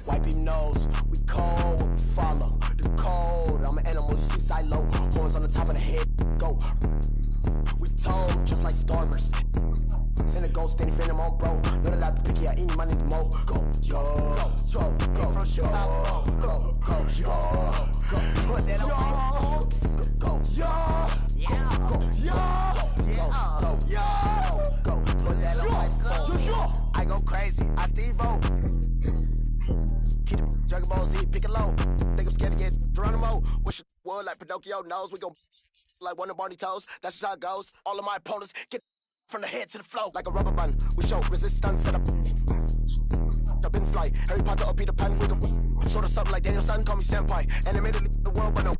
wipe him nose. We cold, we follow the code. I'm an animal, you see silo. Horns on the top of the head, go. We told, just like Starburst. Send a ghost, standing fan, I'm on bro. Know that I picky, I eat my need the mo. Go, yo, yo, go, from Chicago. Go, go, yo, go. Put that on me. Go, yo, yeah, go, yo, go, yo, go. Put that on me. I go crazy, I Steve-O. Keep the Dragon Ball Z, pick it low. Think I'm scared to get Geronimo. Wish it would like Pinocchio knows. We gon' like one of Barney toes. That's just how it goes. All of my opponents get from the head to the flow like a rubber band. We show resistance set up. Up in flight. Harry Potter or Peter Pan. We gon' sort of something like Daniel Son. Call me senpai. Animated the world, but no.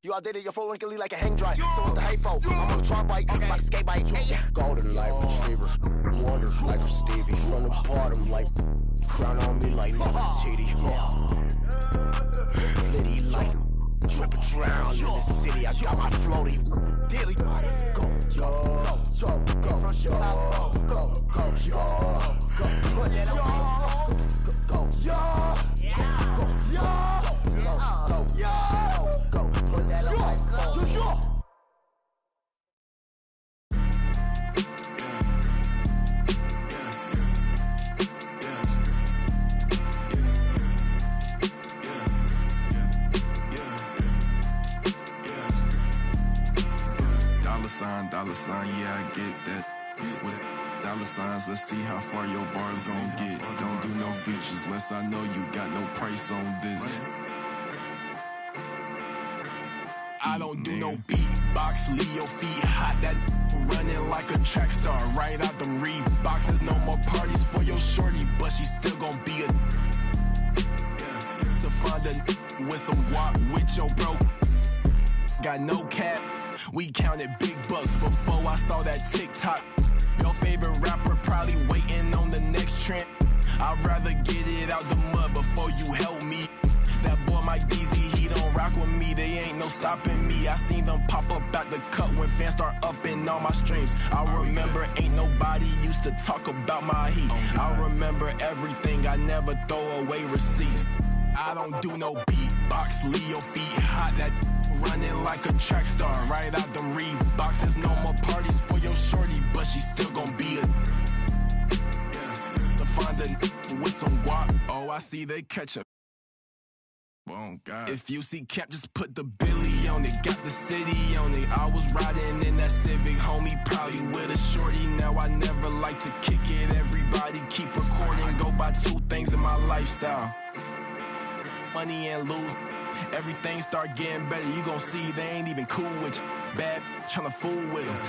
You all did it, you're full wrinkly like a hang dry. So what's the hey fo? I'm on the trunk bike, okay. Like a skate bike. Hey. Golden like retriever, wonders like a Stevie. From the bottom like crown on me like Nefertiti. Litty like drip and drown in the city. I got my floaty daily. Go, yo, yo, go from Chicago. Go, go, yo, go. Put that on me. Go, yo, yeah, go, yo, go, yo, go. Put that on me. Dollar sign, yeah, I get that. With dollar signs, let's see how far your bar's gon' get. Don't do no features, less I know you got no price on this. I don't do no beatbox, leave your feet hot. That running like a track star, right out them Reeboks. There's no more parties for your shorty, but she still gon' be a. To find a with some guap with your bro. Got no cap. We counted big bucks before I saw that TikTok. Your favorite rapper probably waiting on the next trend. I'd rather get it out the mud before you help me. That boy Mike DZ, he don't rock with me. They ain't no stopping me. I seen them pop up at the cut when fans start upping all my streams. I remember ain't nobody used to talk about my heat. I remember everything, I never throw away receipts. I don't do no beatbox, leave your feet hot. That running like a track star, right out them Reeboks. There's no more parties for your shorty, but she still gon' be a. To find a with some guap. Oh, I see they catch a. Oh, God. If you see Cap, just put the Billy on it. Got the city on it. I was riding in that Civic, homie, probably with a shorty. Now I never like to kick it. Everybody keep recording. Go by two things in my lifestyle. Money and lose. Everything start getting better. You gon' see they ain't even cool with you. Bad tryna fool with them.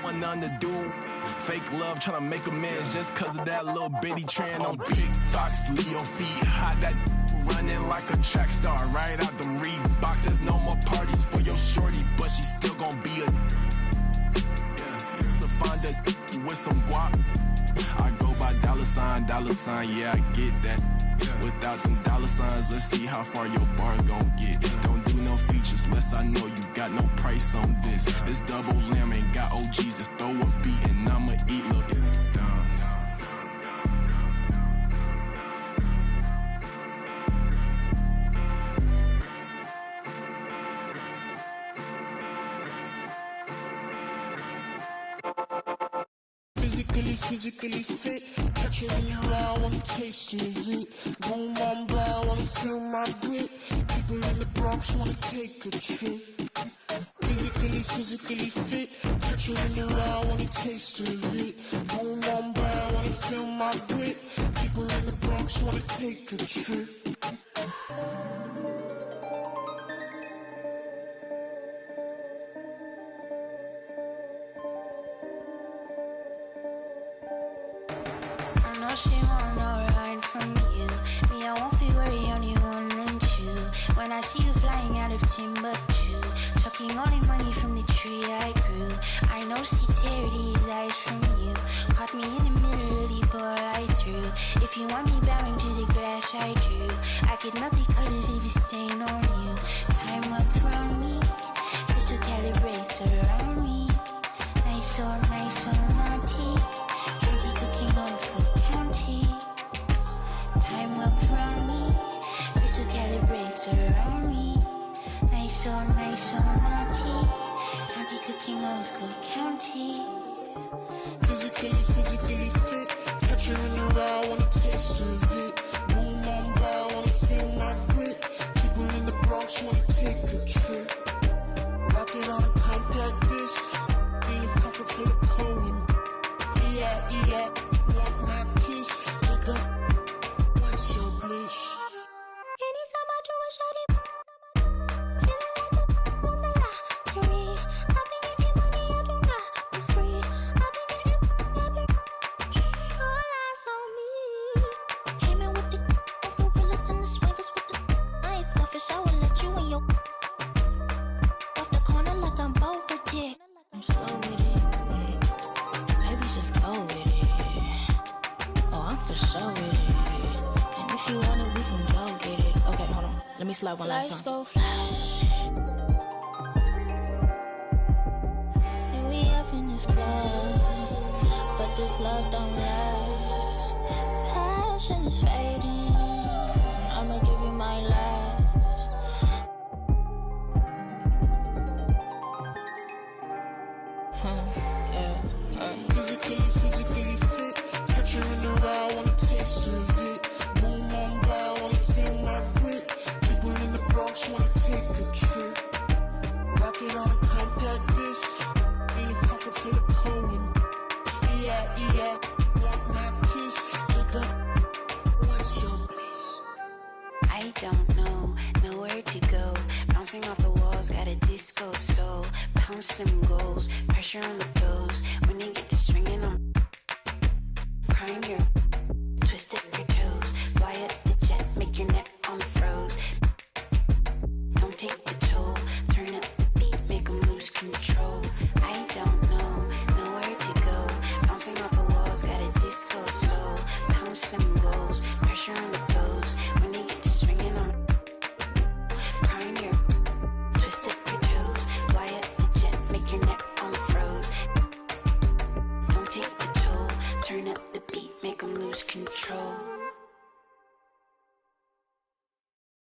Want nothing to do. Fake love tryna make amends just cause of that little bitty trend on TikTok. Leave your feet hot. That running like a track star, right out them Reeboks. There's no more parties for your shorty, but she still gon' be a. To find a with some guap. I go by dollar sign, yeah, I get that. Without them dollar signs, let's see how far your bar's gon' get. Don't do no features, less I know you got no price on this. This double lamb ain't got OGs, just throw a beat and I'ma eat, look. Physically fit, catch it in your eye, wanna taste of it. Boom, Mamba, wanna feel my grit. People in the Bronx wanna take a trip. Physically fit, catch it in your eye, wanna taste of it. Boom, Mamba, wanna feel my grit. People in the Bronx wanna take a trip. She want no ride from you. Me, I won't feel worry, only one and two. When I see you flying out of Timbuktu, sucking all the money from the tree I grew. I know see Terry's eyes from you. Caught me in the middle of the ball I threw. If you want me bowing to the glass I drew, I could melt the colors if you stain on you. Time up around me, crystal calibrates around me. Nice so naughty. Drinky cooking on to county. Time up around me, surround me. Nice, so naughty. County cooking, old school county. Physically fit. Catch you in the ride, wanna taste of it. Boom, Mamba, wanna feel my grit. People in the Bronx wanna take a trip. Rock it on a compact disc. In a pocket full of coin. Yeah, want my kiss. Wake up, what's your bliss? Anytime I do a shawty, feeling like a won the lottery. I've been getting money, I do not be free. I've been getting, all eyes on me. Came in with the gorillas and the swaggers with the I ain't selfish, I will let you in your off the corner like I'm both a dick. I'm slow with it, maybe just go with it. Oh, I'm for sure with it. And if you want it, we can go get it. Okay, hold on. Let me slide one last time. Lights go flash. And we up in this class, but this love don't last. Passion is fading. I'ma give you my last. Physically fit. Catch you in the ride, wanna taste of it. Boom, Mamba, wanna feel my grit. People in the Bronx wanna take a trip. Rock it on a compact disc. In a pocket full of coin. Yeah, want my kiss. Wake up, what's your bliss? I don't know, nowhere to go. Bouncing off the walls, got a disco soul. Pounce them goals, pressure on the toes. When they get to swinging, I'm crying your twisted your toes. Fly up the jet, make your neck on froze. Don't take the toll, turn up the beat, make them lose control. I don't know, nowhere to go. Bouncing off the walls, got a disco soul. Pounce them goals, pressure on the toes. When they get to swinging, I'm crying your twisted your toes. Fly up the jet, make your neck on froze. Don't take the toll, turn up the beat, make them lose control.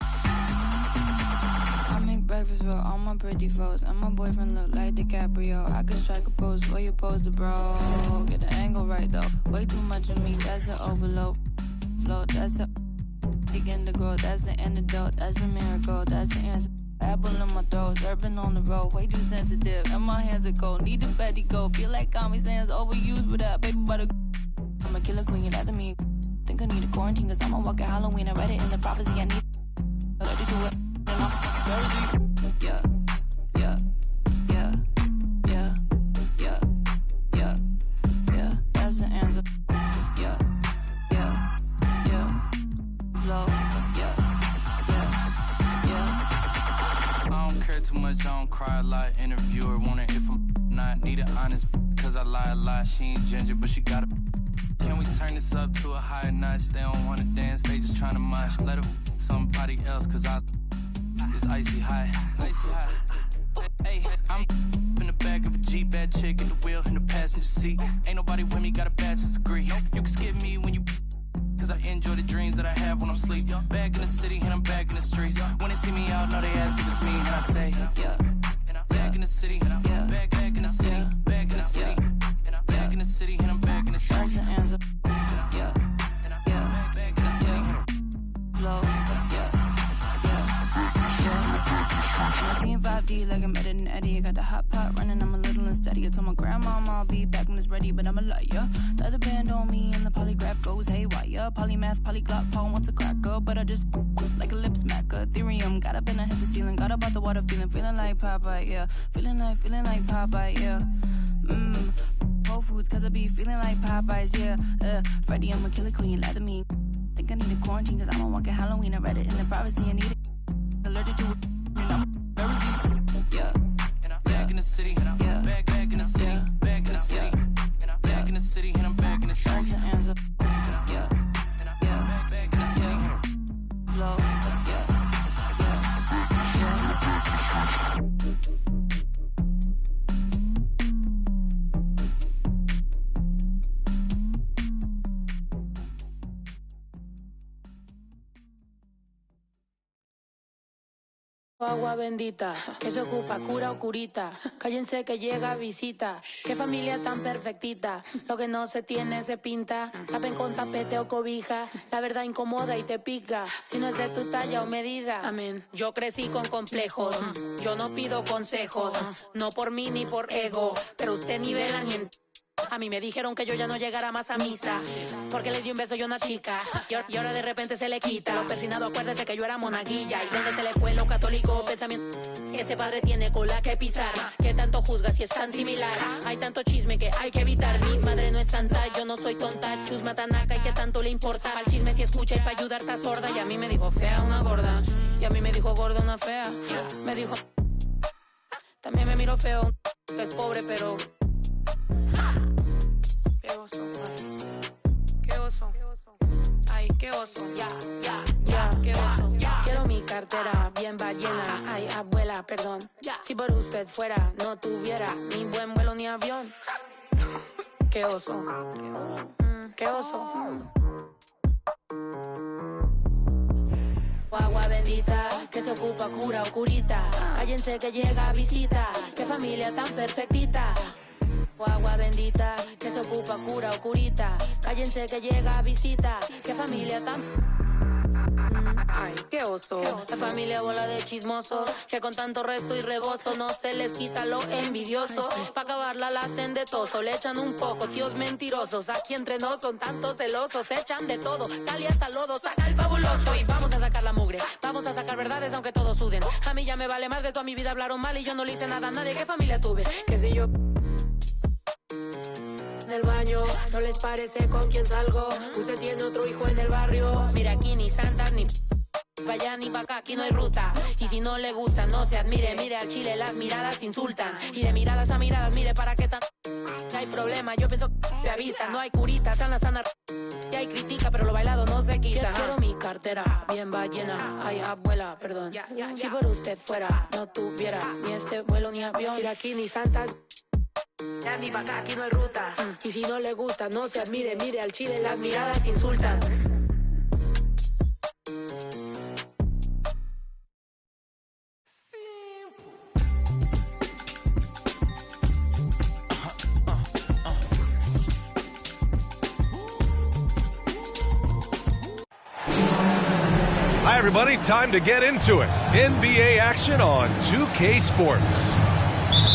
I make breakfast for all my pretty foes, and my boyfriend look like DiCaprio. I could strike a pose for you, pose the bro. Get the angle right though. Way too much of me, that's an overload. Flow, that's a begin to grow. That's the antidote, that's a miracle, that's the answer. Apple in my throat, surfing on the road, way too sensitive, and my hands are cold. Need a Betty go, feel like Comic Sans overused with that paper butter. I'm a killer queen, you lie to me. Think I need a quarantine, cause I'm a walking Halloween. I read it in the prophecy, I need allergic to it. Yeah, that's the answer. Yeah, flow, yeah. I don't care too much, I don't cry a lot. Interviewer wanna if I'm not. Need it honest, cause I lie a lot. She ain't ginger, but she got a. Can we turn this up to a higher notch? They don't wanna dance, they just tryna mosh. Let her somebody else, cause it's icy high. Hey, I'm in the back of a Jeep, bad chick at the wheel in the passenger seat. Ain't nobody with me, got a bachelor's degree. You can skip me when you, cause I enjoy the dreams that I have when I'm asleep. Back in the city and I'm back in the streets. When they see me out, know they ask if it's me, and I say, back in the city, back in the city, back in the city, back in the city, and I'm back in the streets. That's the answer. Back in the city. Flow, I seen 5D like I'm editing Eddie. I got the hot pot running, I'm a little unsteady. I told my grandmama I'll be back when it's ready, but I'm a liar. Tie the band on me and the polygraph goes haywire. Polymath, polyglot, Paul wants a cracker, but I just like a lip smacker. Ethereum, got up and I hit the ceiling. Got up out the water, feeling like Popeye, yeah. Feeling like Popeye, yeah. Whole Foods, cause I be feeling like Popeyes, yeah. Freddy, I'm a killer queen, lie to me. Think I need a quarantine, cause I'm a walking Halloween. I read it in the privacy, I need it. Allergic to it. I'm yeah. Back in the city, back in the city, back in the city, back in the city, and I'm back in the city. That's the answer. Yeah, back in the city. Flow, Agua bendita, que se ocupa, cura o curita. Cállense que llega visita. Qué familia tan perfectita. Lo que no se tiene se pinta. Tapen con tapete o cobija. La verdad incomoda y te pica. Si no es de tu talla o medida. Amén. Yo crecí con complejos. Yo no pido consejos. No por mí ni por ego. Pero usted nivela ni en... A mí me dijeron que yo ya no llegara más a misa porque le di un beso yo a una chica y ahora de repente se le quita. Lo persinado, acuérdese que yo era monaguilla. ¿Y dónde se le fue lo católico pensamiento? Ese padre tiene cola que pisar. ¿Qué tanto juzga si es tan similar? Hay tanto chisme que hay que evitar. Mi madre no es santa, yo no soy tonta. Chusma tanaca y qué tanto le importa. Al chisme si escucha y para ayudar está sorda. Y a mí me dijo fea una gorda. Y a mí me dijo gorda una fea. Me dijo... También me miro feo, que es pobre pero... Qué oso, ay. Qué oso. Ay, qué oso. Ya, qué oso. Quiero mi cartera bien ballena. Ay, abuela, perdón. Si por usted fuera, no tuviera ni buen vuelo ni avión. Qué oso. Qué oso. Agua bendita, que se ocupa, cura o curita. Cállense que llega visita. Qué familia tan perfectita. Agua bendita, que se ocupa, cura o curita. Cállense que llega visita. Qué familia tan... Ay, qué oso. La familia bola de chismosos que con tanto rezo y rebozo no se les quita lo envidioso. Pa' acabarla la hacen de toso, le echan un poco, tíos mentirosos. Aquí entre nos son tantos celosos, echan de todo, sale hasta lodo, saca el fabuloso. Y vamos a sacar la mugre, vamos a sacar verdades aunque todos suden. A mí ya me vale más de toda mi vida, hablaron mal y yo no le hice nada a nadie. ¿Qué familia tuve? Que si yo... del baño, no les parece con quién salgo. Usted tiene otro hijo en el barrio. Mira aquí ni santas ni pa' allá ni pa' acá, aquí no hay ruta. Y si no le gusta, no se admire. Mire al chile, las miradas insultan. Y de miradas a miradas, mire para qué tan... No hay problema, yo pienso que te avisa. No hay curita, sana. Y hay crítica, pero lo bailado no se quita. Quiero mi cartera bien ballena. Ay, abuela, perdón. Si por usted fuera, no tuviera ni este vuelo ni avión. Mira aquí ni santas... Ya ni pa' acá, aquí no hay ruta. Y si no le gusta, no se admire. Mire al chile, las miradas insultan. Hi, everybody. Time to get into it. NBA action on 2K Sports.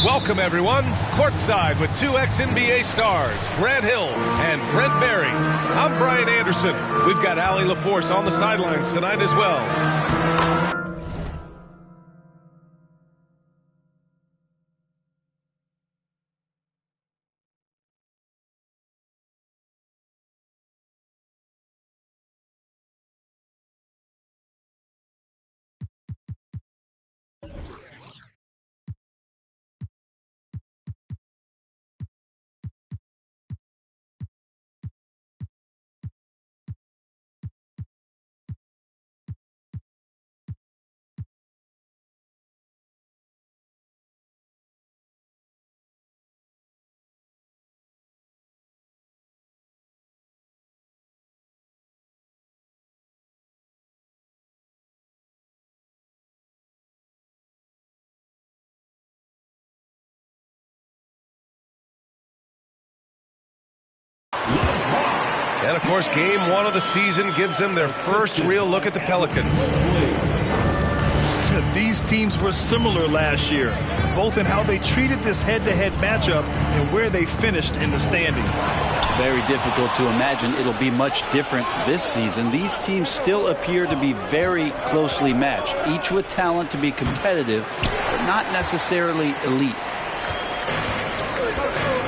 Welcome, everyone. Courtside with two ex-NBA stars, Grant Hill and Brent Berry. I'm Brian Anderson. We've got Allie LaForce on the sidelines tonight as well. And, of course, game one of the season gives them their first real look at the Pelicans. These teams were similar last year, both in how they treated this head-to-head matchup and where they finished in the standings. Very difficult to imagine it'll be much different this season. These teams still appear to be very closely matched, each with talent to be competitive, but not necessarily elite.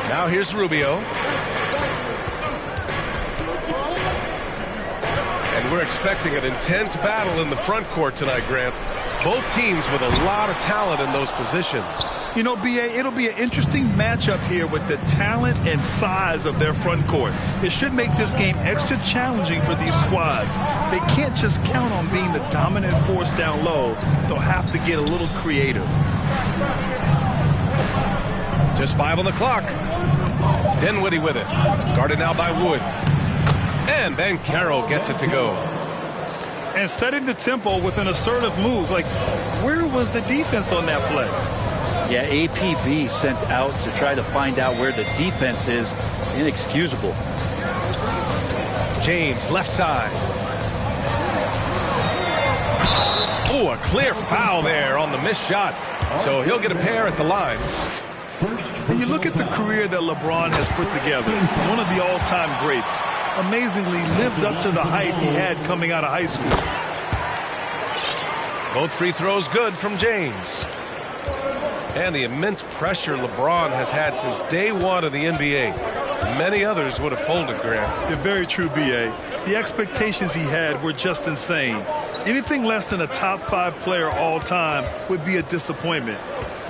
Now here's Rubio. And we're expecting an intense battle in the front court tonight, Grant. Both teams with a lot of talent in those positions. You know, B.A., it'll be an interesting matchup here with the talent and size of their front court. It should make this game extra challenging for these squads. They can't just count on being the dominant force down low. They'll have to get a little creative. Just 5 on the clock. Dinwiddie with it. Guarded now by Wood. And Bancaro gets it to go. And setting the tempo with an assertive move. Like, where was the defense on that play? Yeah, APB sent out to try to find out where the defense is. Inexcusable. James, left side. Oh, a clear foul there on the missed shot. So he'll get a pair at the line. And you look at the career that LeBron has put together. One of the all-time greats. Amazingly lived up to the hype he had coming out of high school. Both free throws good from James. And the immense pressure LeBron has had since day one of the NBA. Many others would have folded, Grant. You're very true, B.A. The expectations he had were just insane. Anything less than a top 5 player all time would be a disappointment.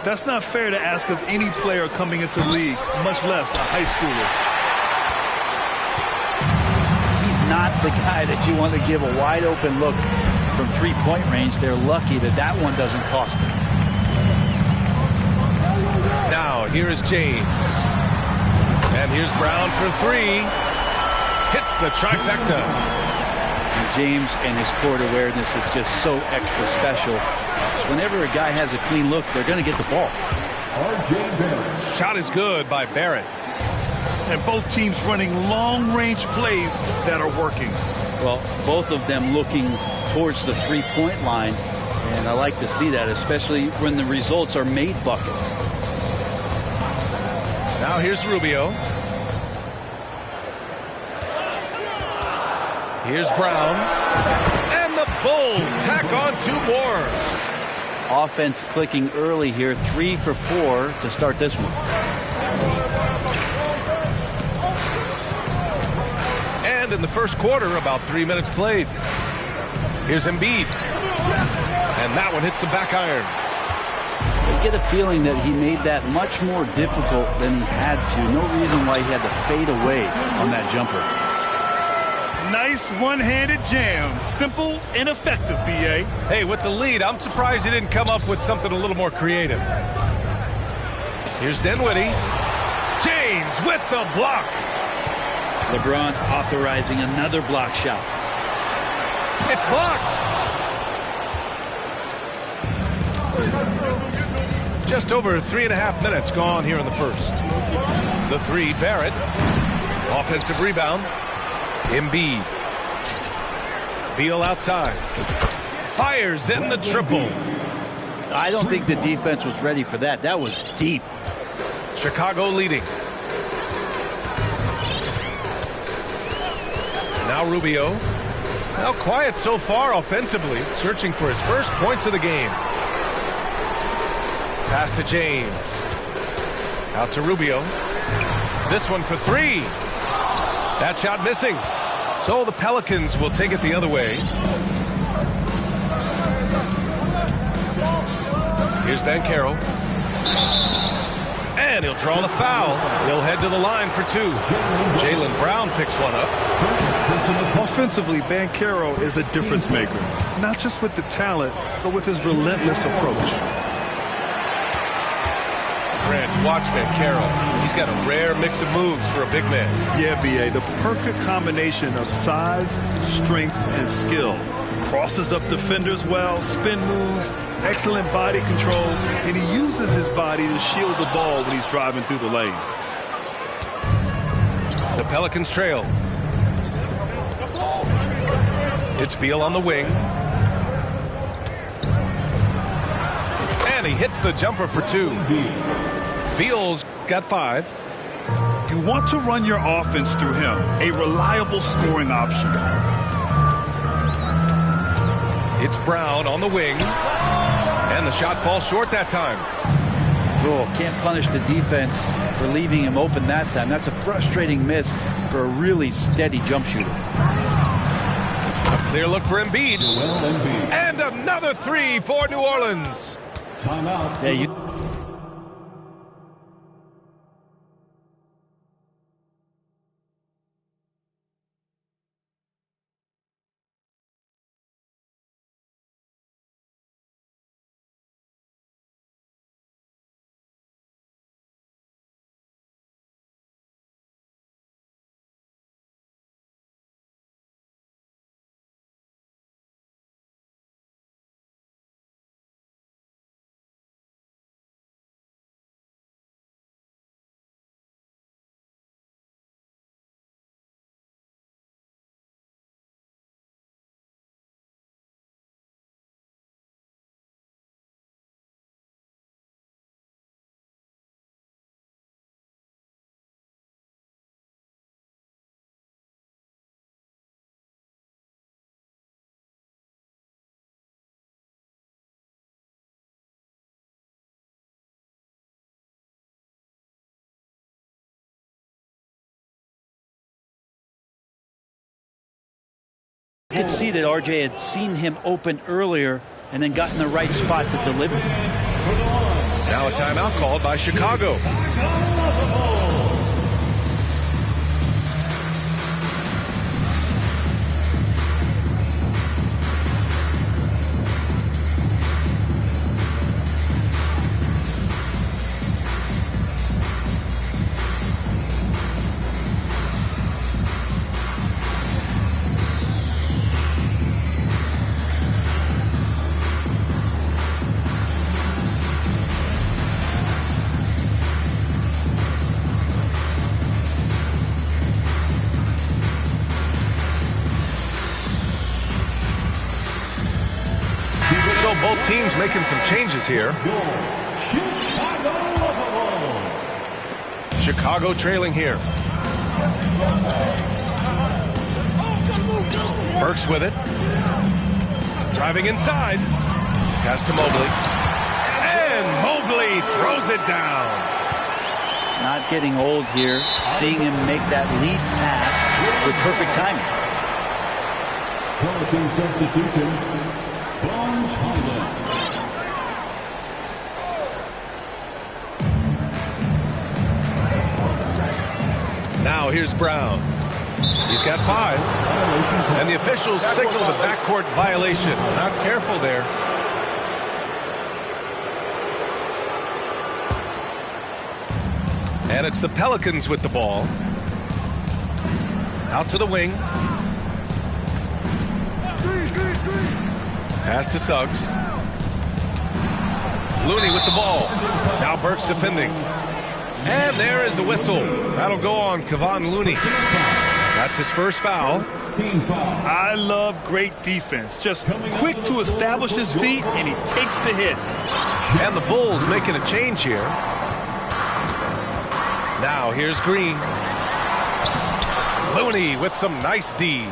That's not fair to ask of any player coming into the league, much less a high schooler. He's not the guy that you want to give a wide open look from three-point range. They're lucky that that one doesn't cost them. Now, here is James. And here's Brown for 3. Hits the trifecta. And James and his court awareness is just so extra special. So whenever a guy has a clean look, they're going to get the ball. Shot is good by Barrett. And both teams running long-range plays that are working. Well, both of them looking towards the three-point line. And I like to see that, especially when the results are made buckets. Now here's Rubio. Here's Brown. And the Bulls tack on 2 more. Offense clicking early here. 3 for 4 to start this one. And in the first quarter, about 3 minutes played. Here's Embiid. And that one hits the back iron. I get a feeling that he made that much more difficult than he had to. No reason why he had to fade away on that jumper. Nice one-handed jam. Simple and effective, B.A. Hey, with the lead, I'm surprised he didn't come up with something a little more creative. Here's Dinwiddie. James with the block. LeBron authorizing another block shot. It's blocked. Just over 3.5 minutes gone here in the first. The 3, Barrett. Offensive rebound. Embiid. Beal outside. Fires in the triple. I don't think the defense was ready for that. That was deep. Chicago leading. Now Rubio. Now quiet so far offensively. Searching for his first points of the game. Pass to James. Out to Rubio. This one for 3. That shot missing. So the Pelicans will take it the other way. Here's Banchero. And he'll draw the foul. He'll head to the line for 2. Jaylen Brown picks one up. Offensively, Banchero is a difference maker. Not just with the talent, but with his relentless approach. Grant, watch Banchero. He's got a rare mix of moves for a big man. Yeah, B.A., the perfect combination of size, strength, and skill. Crosses up defenders well, spin moves, excellent body control, and he uses his body to shield the ball when he's driving through the lane. The Pelicans trail. It's Beal on the wing. And he hits the jumper for 2. Beal's got 5. You want to run your offense through him, a reliable scoring option. It's Brown on the wing. And the shot falls short that time. Oh, can't punish the defense for leaving him open that time. That's a frustrating miss for a really steady jump shooter. A clear look for Embiid. And another 3 for New Orleans. Timeout. Yeah, You could see that RJ had seen him open earlier and then got in the right spot to deliver. Now a timeout called by Chicago. So both teams making some changes here. Chicago trailing here. Burks with it. Driving inside. Pass to Mobley. And Mobley throws it down. Not getting old here. Seeing him make that lead pass with perfect timing. Substitution. Now here's Brown. He's got 5. And the officials signal the backcourt violation. Not careful there. And it's the Pelicans with the ball. Out to the wing. Pass to Suggs. Looney with the ball. Now Burks defending. And there is the whistle. That'll go on Kevon Looney. That's his first foul. I love great defense. Just quick to establish his feet, and he takes the hit. And the Bulls making a change here. Now here's Green. Looney with some nice D.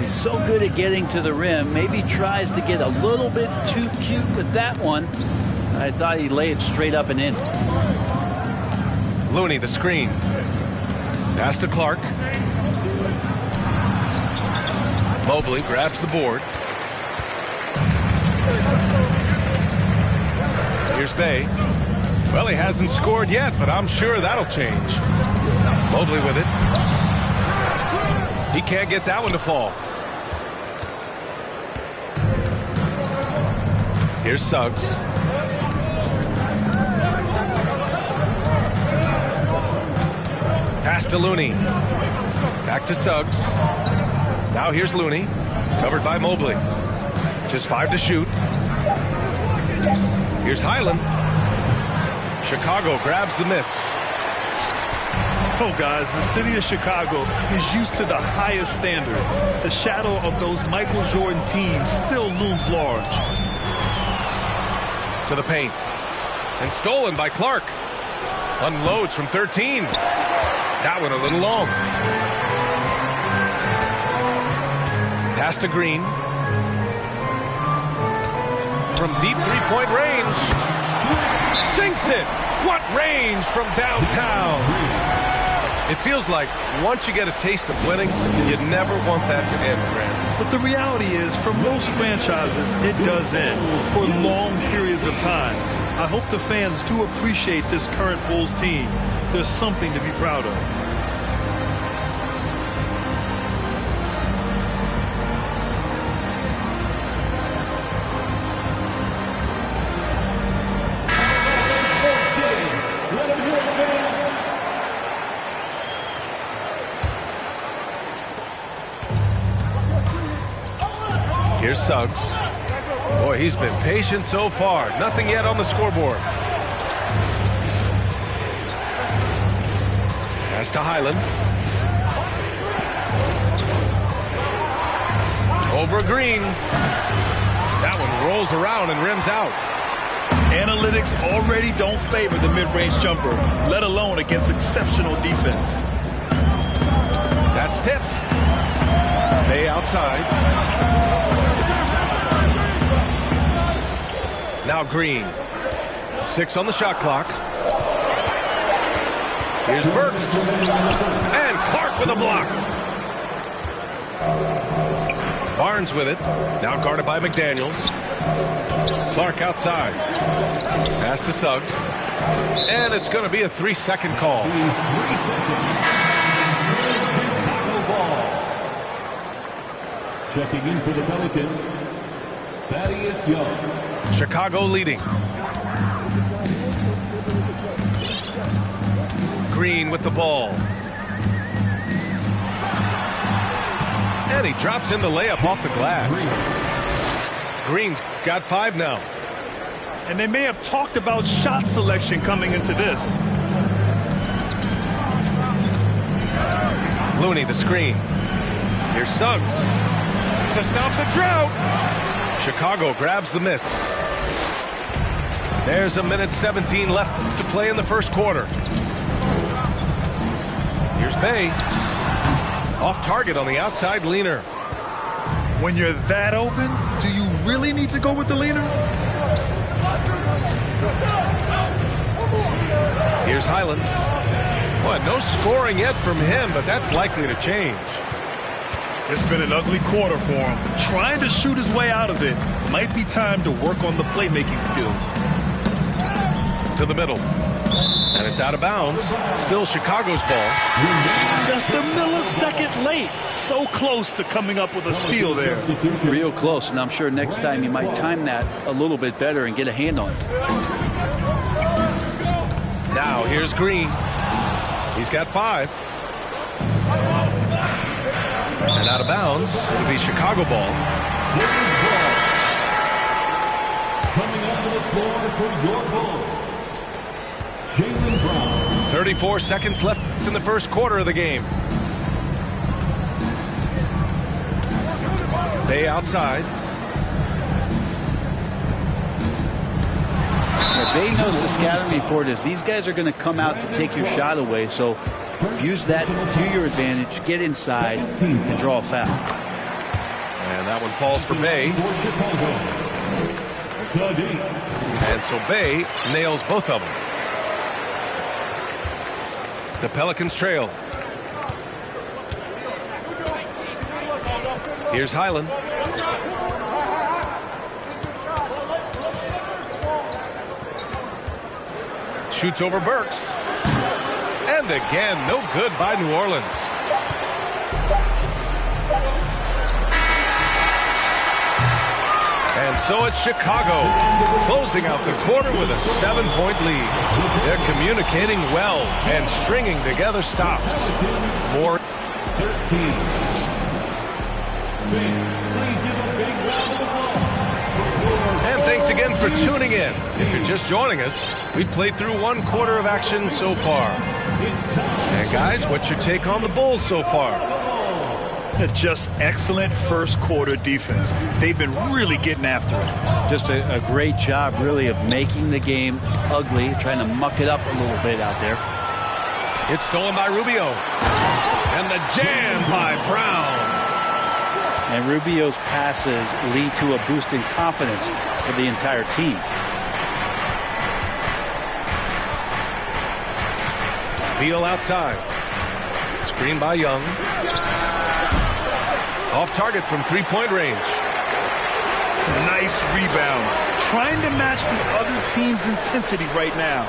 He's so good at getting to the rim. Maybe tries to get a little bit too cute with that one. I thought he'd lay it straight up and in. Looney the screen. Pass to Clark. Mobley grabs the board. Here's Bay. Well, he hasn't scored yet, but I'm sure that'll change. Mobley with it. He can't get that one to fall. Here's Suggs. Pass to Looney. Back to Suggs. Now here's Looney. Covered by Mobley. Just 5 to shoot. Here's Highland. Chicago grabs the miss. Oh, guys, the city of Chicago is used to the highest standard. The shadow of those Michael Jordan teams still looms large. To the paint. And stolen by Clark. Unloads from 13. That one a little long. Pass to Green. From deep three-point range. Sinks it. What range from downtown. It feels like once you get a taste of winning, you never want that to end, Grant. But the reality is, for most franchises, it does end for long periods of time. I hope the fans do appreciate this current Bulls team. There's something to be proud of. Here's Suggs. Boy, he's been patient so far. Nothing yet on the scoreboard. Pass to Highland. Over Green. That one rolls around and rims out. Analytics already don't favor the mid-range jumper, let alone against exceptional defense. That's tipped. Bay outside. Now Green. 6 on the shot clock. Here's Burks. And Clark with a block. Barnes with it. Now guarded by McDaniels. Clark outside. Pass to Suggs. And it's going to be a 3-second call. Checking in for the Pelicans, Thaddeus Young. Chicago leading. Green with the ball. And he drops in the layup off the glass. Green's got 5 now. And they may have talked about shot selection coming into this. Looney the screen. Here's Suggs to stop the drought. Chicago grabs the miss. There's a minute 17 left to play in the first quarter. Here's Bay. Off target on the outside leaner. When you're that open, do you really need to go with the leaner? Here's Highland. Boy, no scoring yet from him, but that's likely to change. It's been an ugly quarter for him. Trying to shoot his way out of it. Might be time to work on the playmaking skills. To the middle. And it's out of bounds. Still Chicago's ball. Just a millisecond late. So close to coming up with a steal there. Real close, and I'm sure next time you might time that a little bit better and get a hand on it. Now here's Green. He's got 5. And out of bounds. It'll be Chicago ball. Coming up to the floor for your Bulls, Jaylen Brown. 34 seconds left in the first quarter of the game. Bay outside. What Bay knows the scouting report is these guys are going to come out to take your shot away, so use that to your advantage, get inside, and draw a foul. And that one falls for Bay. And so Bay nails both of them. The Pelicans trail. Here's Highland. Shoots over Burks. And again, no good by New Orleans. And so it's Chicago closing out the quarter with a 7-point lead. They're communicating well and stringing together stops. More. 13. And thanks again for tuning in. If you're just joining us, we played through 1 quarter of action so far. And guys, what's your take on the Bulls so far? Just excellent first quarter defense. They've been really getting after it. Just a great job, really, of making the game ugly, trying to muck it up a little bit out there. It's stolen by Rubio. And the jam by Brown. And Rubio's passes lead to a boost in confidence for the entire team. Beal outside. Screen by Young. Off target from 3-point range. Nice rebound. Trying to match the other team's intensity right now.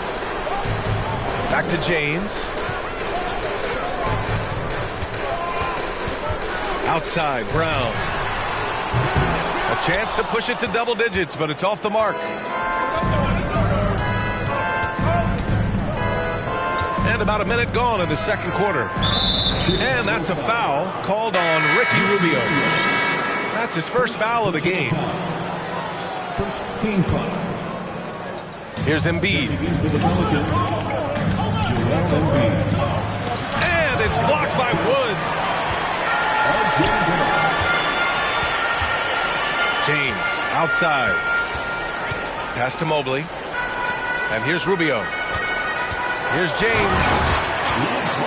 Back to James. Outside, Brown. A chance to push it to double digits, but it's off the mark. And about a minute gone in the second quarter. And that's a foul called on Ricky Rubio. That's his first foul of the game. First team foul. Here's Embiid. And it's blocked by Wood. James outside. Pass to Mobley. And here's Rubio. Here's James.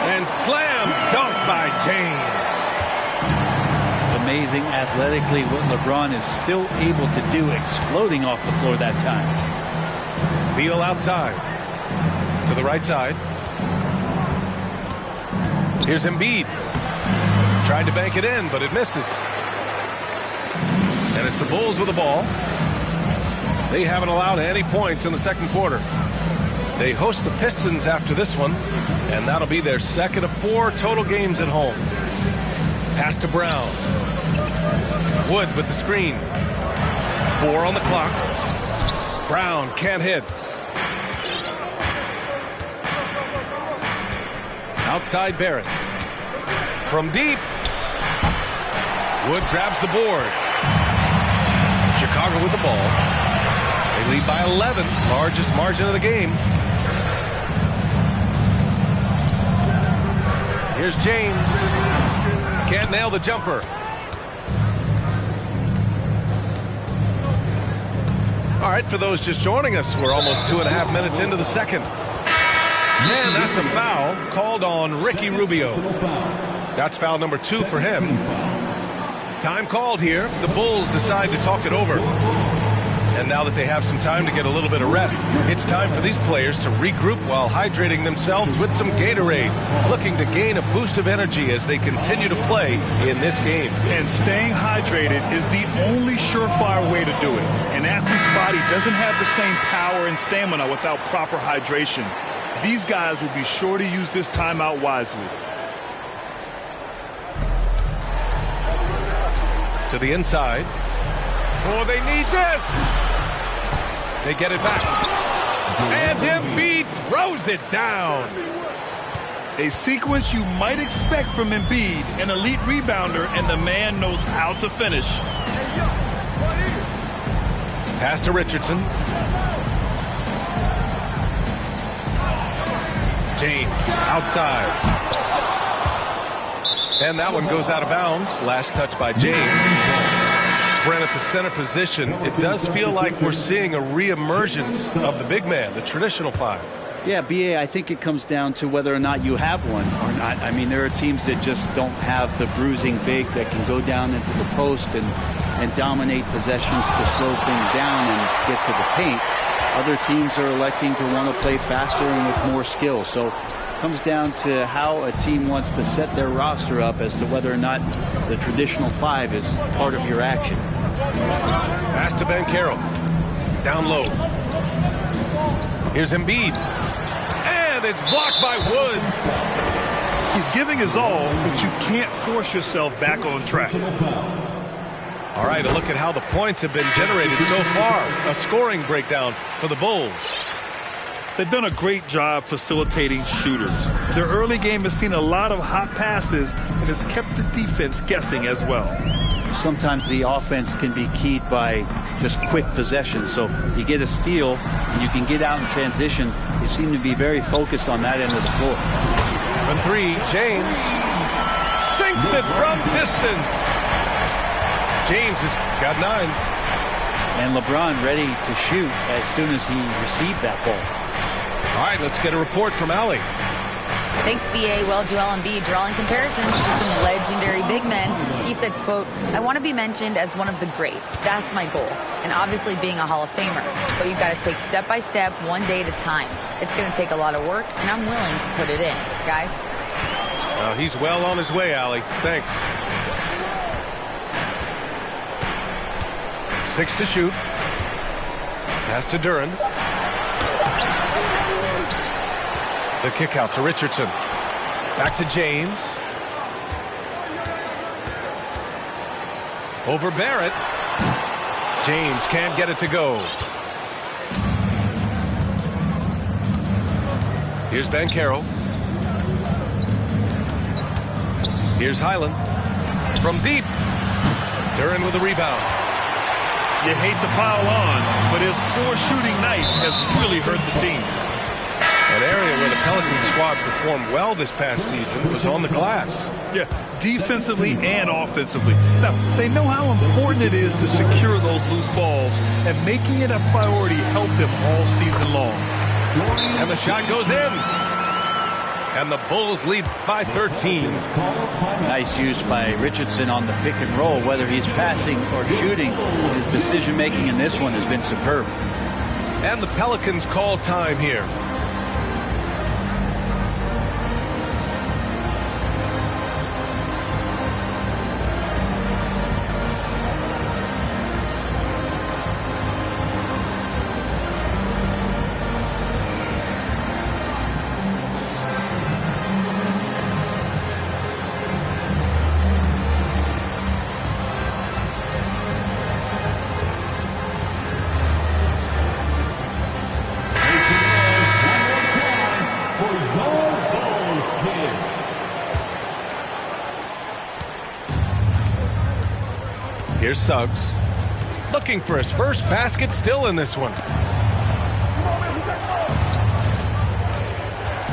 And slam dunk by James. It's amazing athletically what LeBron is still able to do, exploding off the floor that time. Beal outside. To the right side. Here's Embiid. Tried to bank it in, but it misses. It's the Bulls with the ball. They haven't allowed any points in the second quarter. They host the Pistons after this one, and that'll be their second of 4 total games at home. Pass to Brown. Wood with the screen. 4 on the clock. Brown can't hit. Outside Barrett. From deep. Wood grabs the board. Chicago with the ball. They lead by 11, largest margin of the game. Here's James. Can't nail the jumper. All right, for those just joining us, we're almost 2.5 minutes into the second. And that's a foul called on Ricky Rubio. That's foul number 2 for him. Time called here. The Bulls decide to talk it over. And now that they have some time to get a little bit of rest, it's time for these players to regroup while hydrating themselves with some Gatorade, looking to gain a boost of energy as they continue to play in this game. And staying hydrated is the only surefire way to do it. An athlete's body doesn't have the same power and stamina without proper hydration. These guys will be sure to use this timeout wisely. To the inside. Oh, they need this. They get it back. And Embiid throws it down. A sequence you might expect from Embiid, an elite rebounder, and the man knows how to finish. Pass to Richardson. James outside. And that one goes out of bounds. Last touch by James. Brent at the center position. It does feel like we're seeing a reemergence of the big man, the traditional 5. Yeah, BA, I think it comes down to whether or not you have one or not. I mean, there are teams that just don't have the bruising big that can go down into the post and dominate possessions to slow things down and get to the paint. Other teams are electing to want to play faster and with more skill. So it comes down to how a team wants to set their roster up as to whether or not the traditional 5 is part of your action. Pass to Ben Carroll. Down low. Here's Embiid. And it's blocked by Wood. He's giving his all, but you can't force yourself back on track. All right, a look at how the points have been generated so far. A scoring breakdown for the Bulls. They've done a great job facilitating shooters. Their early game has seen a lot of hot passes and has kept the defense guessing as well. Sometimes the offense can be keyed by just quick possessions. So you get a steal and you can get out in transition. You seem to be very focused on that end of the floor. For 3, James sinks it from distance. James has got 9. And LeBron ready to shoot as soon as he received that ball. All right, let's get a report from Allie. Thanks, BA. Well, Joel Embiid drawing comparisons to some legendary big men. He said, quote, "I want to be mentioned as one of the greats. That's my goal. And obviously being a Hall of Famer. But you've got to take step by step, one day at a time. It's going to take a lot of work, and I'm willing to put it in. Guys?" He's well on his way, Allie. Thanks. 6 to shoot. Pass to Duran. The kick out to Richardson. Back to James. Over Barrett. James can't get it to go. Here's Ben Carroll. Here's Highland. From deep. Duran with the rebound. You hate to pile on, but his poor shooting night has really hurt the team. An area where the Pelicans squad performed well this past season was on the glass. Yeah, defensively and offensively. Now, they know how important it is to secure those loose balls, and making it a priority helped them all season long. And the shot goes in. And the Bulls lead by 13. Nice use by Richardson on the pick and roll. Whether he's passing or shooting, his decision-making in this one has been superb. And the Pelicans call time here. Here's Suggs. Looking for his first basket, still in this one.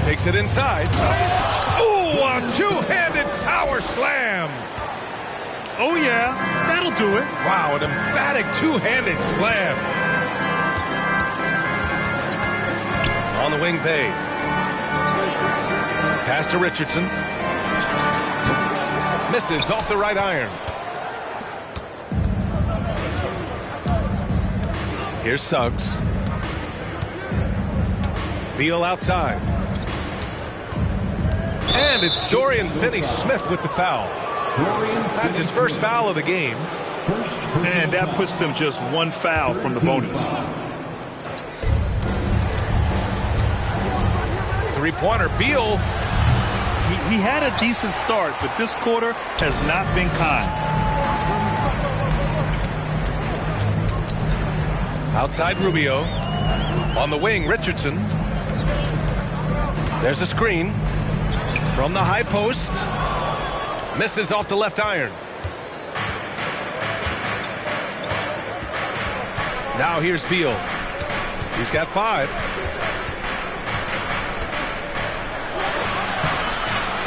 Takes it inside. Ooh, a two-handed power slam. Oh, yeah, that'll do it. Wow, an emphatic two-handed slam. On the wing, Bay. Pass to Richardson. Misses off the right iron. Here's Suggs. Beal outside. And it's Dorian Finney-Smith with the foul. That's his first foul of the game. And that puts them just one foul from the bonus. Three-pointer, Beal. He had a decent start, but this quarter has not been kind. Outside Rubio. On the wing, Richardson. There's a screen. From the high post. Misses off the left iron. Now here's Beal. He's got 5.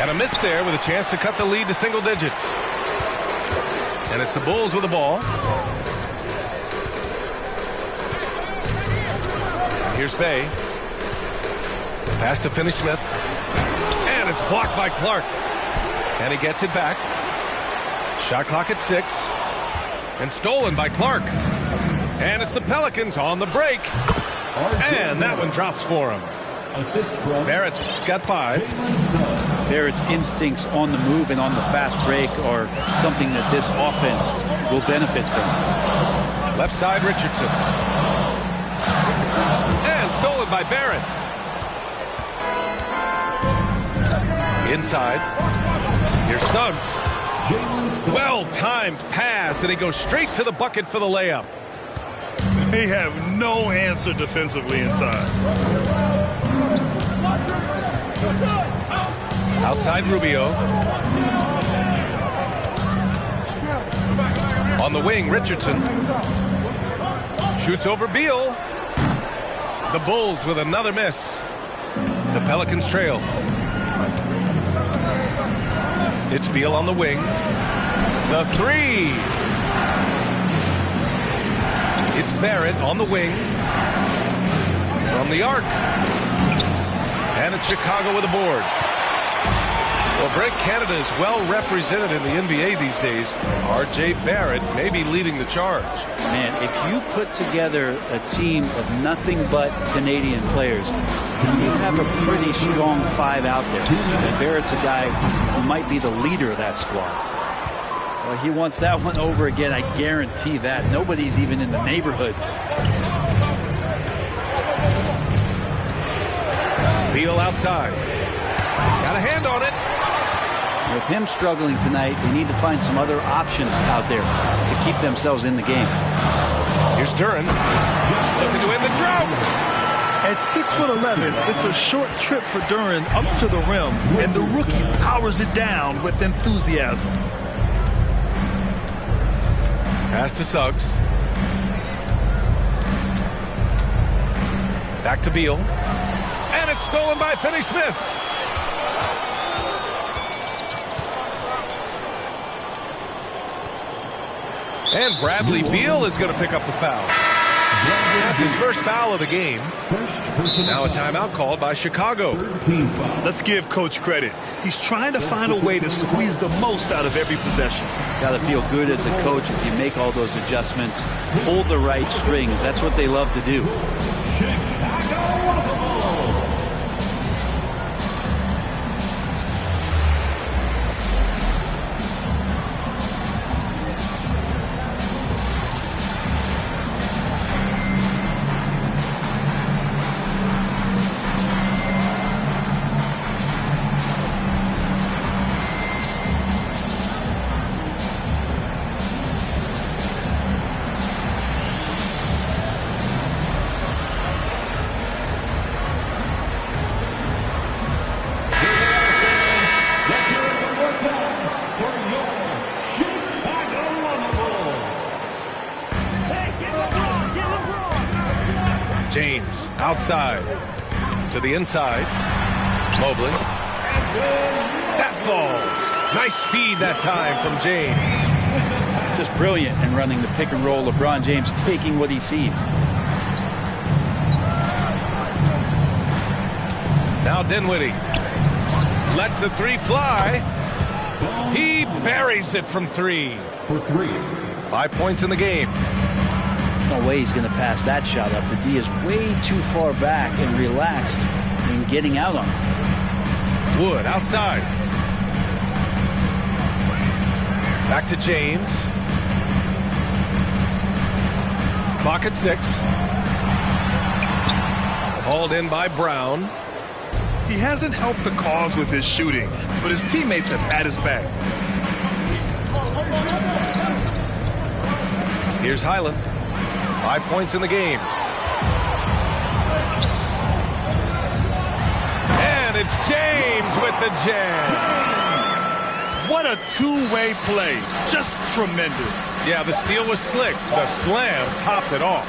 And a miss there with a chance to cut the lead to single digits. And it's the Bulls with the ball. Here's Bay. Pass to Finney-Smith. And it's blocked by Clark. And he gets it back. Shot clock at 6. And stolen by Clark. And it's the Pelicans on the break. And that one drops for him. Barrett's got 5. Barrett's instincts on the move and on the fast break are something that this offense will benefit from. Left side, Richardson. And stolen by Barrett. Inside. Here's Suggs. Well-timed pass, and he goes straight to the bucket for the layup. They have no answer defensively inside. Outside Rubio. On the wing, Richardson. Shoots over Beal. The Bulls with another miss. The Pelicans trail. It's Beal on the wing. The 3. It's Barrett on the wing. From the arc. And it's Chicago with a board. Well, Greg, Canada is well represented in the NBA these days. R.J. Barrett may be leading the charge. Man, if you put together a team of nothing but Canadian players, you have a pretty strong 5 out there. And Barrett's a guy who might be the leader of that squad. Well, he wants that one over again, I guarantee that. Nobody's even in the neighborhood. Beal outside. Got a hand on it. With him struggling tonight, they need to find some other options out there to keep themselves in the game. Here's Duren. Looking to end the drought. At 6'11", it's a short trip for Duren up to the rim, and the rookie powers it down with enthusiasm. Pass to Suggs. Back to Beal. And it's stolen by Finney-Smith. And Bradley Beal is going to pick up the foul. That's his first foul of the game. Now a timeout called by Chicago. Let's give Coach credit. He's trying to find a way to squeeze the most out of every possession. Got to feel good as a coach if you make all those adjustments, hold the right strings. That's what they love to do. James outside to the inside. Mobley. That falls. Nice feed that time from James. Just brilliant in running the pick and roll. LeBron James taking what he sees. Now Dinwiddie lets the three fly. He buries it from three. For 3. 5 points in the game. No way he's going to pass that shot up. The D is way too far back and relaxed in getting out on it. Wood outside. Back to James. Clock at 6. Hauled in by Brown. He hasn't helped the cause with his shooting, but his teammates have had his back. Here's Highland. 5 points in the game. And it's James with the jam. What a two-way play. Just tremendous. Yeah, the steal was slick. The slam topped it off.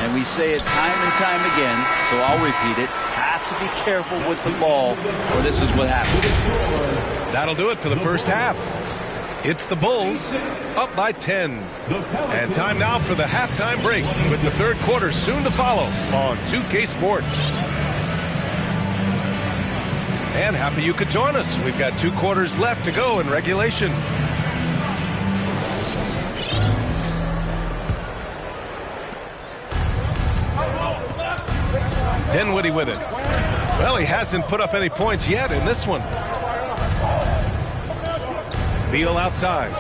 And we say it time and time again, so I'll repeat it. Have to be careful with the ball, or this is what happens. That'll do it for the first half. It's the Bulls up by 10. And time now for the halftime break with the third quarter soon to follow on 2K Sports. And happy you could join us. We've got 2 quarters left to go in regulation. Dinwiddie with it. Well, he hasn't put up any points yet in this one. Beal outside.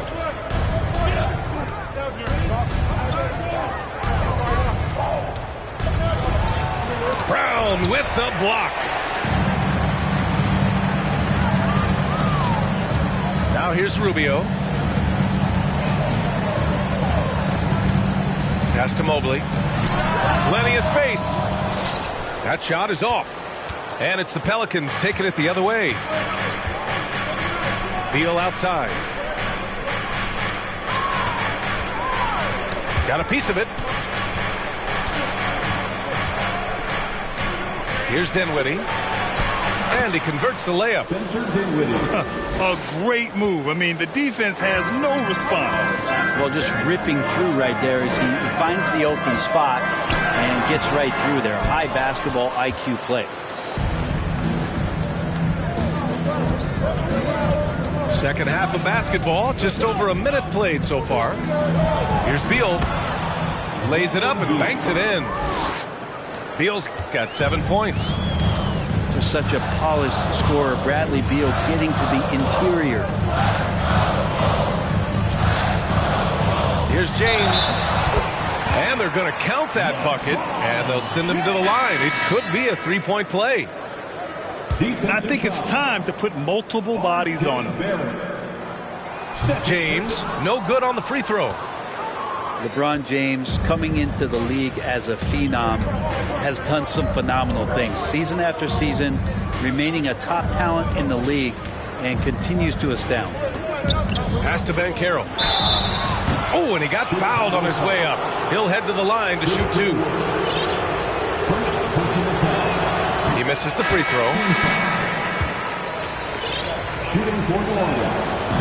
Brown with the block. Now here's Rubio. Pass to Mobley. Plenty of space. That shot is off. And it's the Pelicans taking it the other way. Beal outside. Got a piece of it. Here's Dinwiddie. And he converts the layup. A great move. I mean, the defense has no response. Well, just ripping through right there as he finds the open spot and gets right through there. High basketball IQ play. Second half of basketball, just over a minute played so far. Here's Beal. Lays it up and banks it in. Beal's got 7 points. Just such a polished scorer. Bradley Beal getting to the interior. Here's James. And they're going to count that bucket, and they'll send him to the line. It could be a three-point play. And I think it's time to put multiple bodies on him. James, no good on the free throw. LeBron James, coming into the league as a phenom, has done some phenomenal things. Season after season, remaining a top talent in the league, and continues to astound. Pass to Banchero. Oh, and he got fouled on his way up. He'll head to the line to shoot 2. He misses the free throw.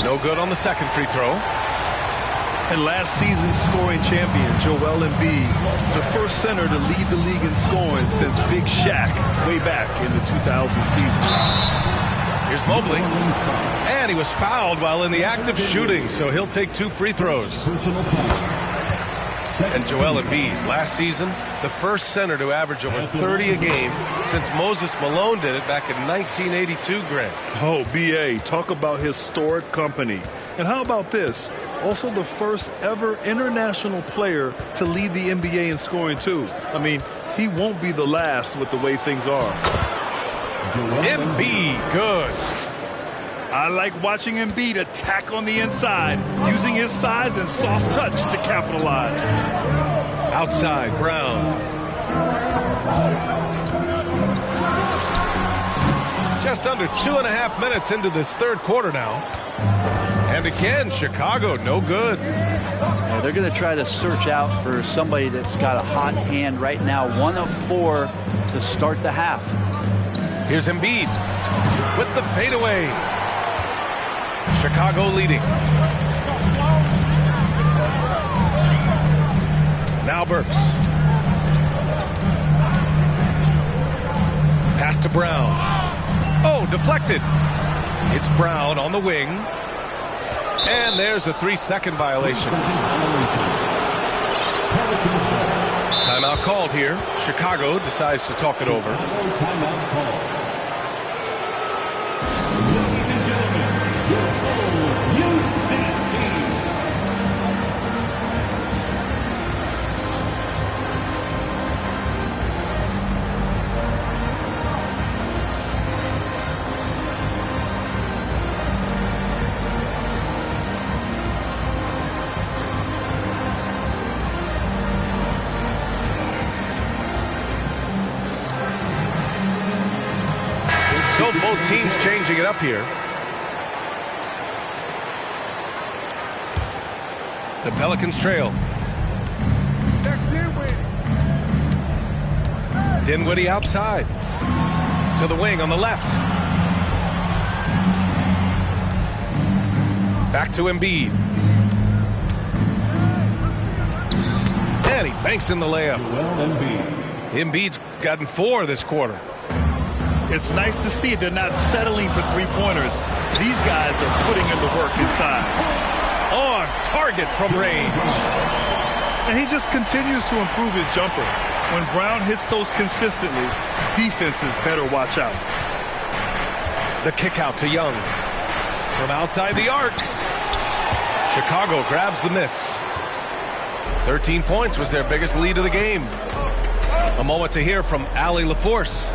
No good on the second free throw. And last season's scoring champion, Joel Embiid, the first center to lead the league in scoring since Big Shaq way back in the 2000 season. Here's Mobley. And he was fouled while in the act of shooting, so he'll take 2 free throws. And Joel Embiid, last season, the first center to average over 30 a game since Moses Malone did it back in 1982, Grant. Oh, B.A., talk about historic company. And how about this? Also the first ever international player to lead the NBA in scoring, too. I mean, he won't be the last with the way things are. Embiid, good. I like watching Embiid attack on the inside, using his size and soft touch to capitalize. Outside, Brown. Just under 2.5 minutes into this third quarter now. And again, Chicago, no good. Yeah, they're going to try to search out for somebody that's got a hot hand right now. 1 of 4 to start the half. Here's Embiid with the fadeaway. Chicago leading. Now Burks. Pass to Brown. Oh, deflected. It's Brown on the wing. And there's a 3-second violation. Timeout called here. Chicago decides to talk it over. Timeout call. Ladies and gentlemen, your So both teams changing it up here. The Pelicans trail. Dinwiddie outside. To the wing on the left. Back to Embiid. And he banks in the layup. Embiid's gotten 4 this quarter. It's nice to see they're not settling for three-pointers. These guys are putting in the work inside. On target from range. And he just continues to improve his jumper. When Brown hits those consistently, defenses better watch out. The kick out to Young. From outside the arc. Chicago grabs the miss. 13 points was their biggest lead of the game. A moment to hear from Allie LaForce.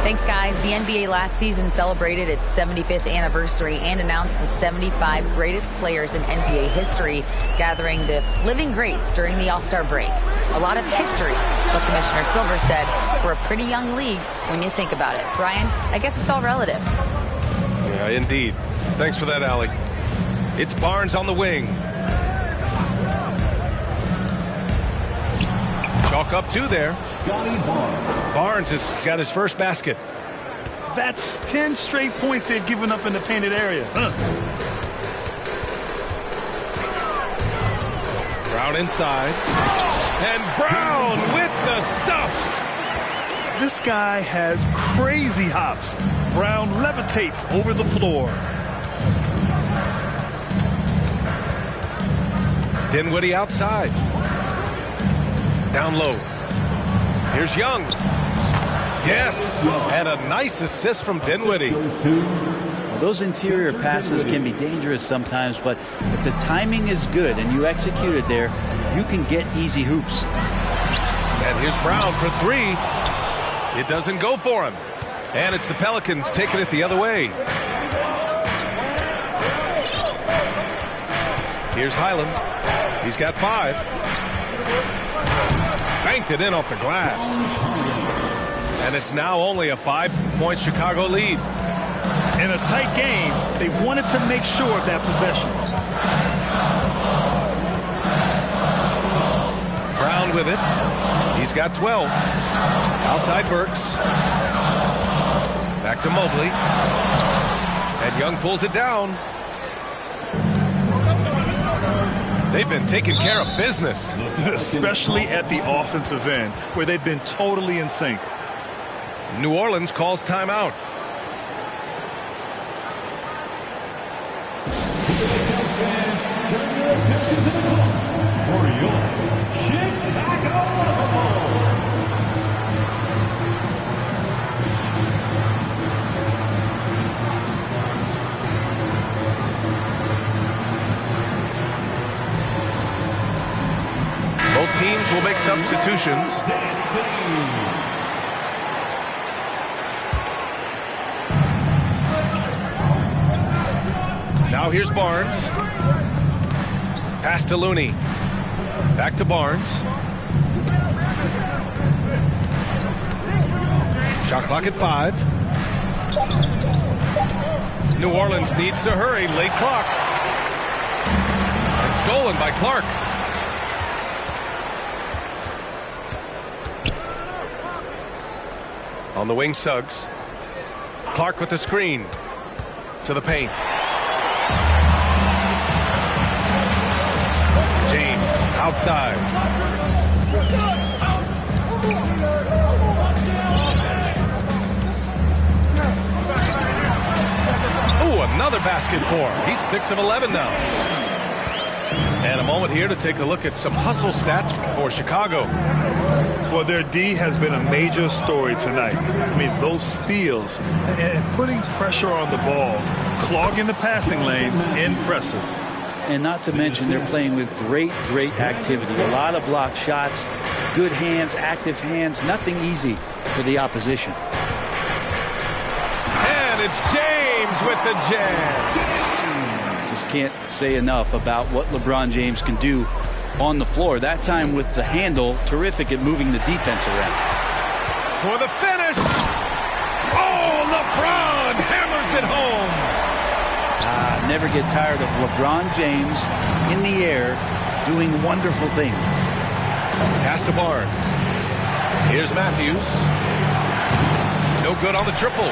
Thanks, guys. The NBA last season celebrated its 75th anniversary and announced the 75 greatest players in NBA history, gathering the living greats during the All-Star break. A lot of history, but Commissioner Silver said, we're a pretty young league when you think about it. Brian, I guess it's all relative. Yeah, indeed. Thanks for that, Allie. It's Barnes on the wing. Chalk up 2 there. Barnes has got his first basket. That's 10 straight points they've given up in the painted area. Brown inside. And Brown with the stuffs. This guy has crazy hops. Brown levitates over the floor. Dinwiddie outside. Down low. Here's Young. Yes, and a nice assist from Dinwiddie. Well, those interior passes can be dangerous sometimes, but if the timing is good and you execute it there, you can get easy hoops. And here's Brown for 3. It doesn't go for him. And it's the Pelicans taking it the other way. Here's Highland. He's got 5. Banked it in off the glass. And it's now only a 5-point Chicago lead. In a tight game, they wanted to make sure of that possession. Brown with it. He's got 12. Outside Burks. Back to Mobley. And Young pulls it down. They've been taking care of business. Especially at the offensive end, where they've been totally in sync. New Orleans calls timeout. For your Chicago. Both teams will make substitutions. Now here's Barnes. Pass to Looney. Back to Barnes. Shot clock at 5. New Orleans needs to hurry. Late clock. And stolen by Clark. On the wing, Suggs. Clark with the screen. To the paint. James outside. Ooh, another basket for him. He's 6 of 11 now. And a moment here to take a look at some hustle stats for Chicago. Well, their D has been a major story tonight. I mean, those steals and putting pressure on the ball, clogging the passing lanes, impressive. And not to mention they're playing with great activity. A lot of block shots, good hands, active hands, nothing easy for the opposition. And it's James with the jam. Just can't say enough about what LeBron James can do on the floor. That time with the handle, terrific at moving the defense around. For the finish. Oh, LeBron hammers it home. Never get tired of LeBron James in the air doing wonderful things. Pass to Barnes. Here's Matthews. No good on the triple.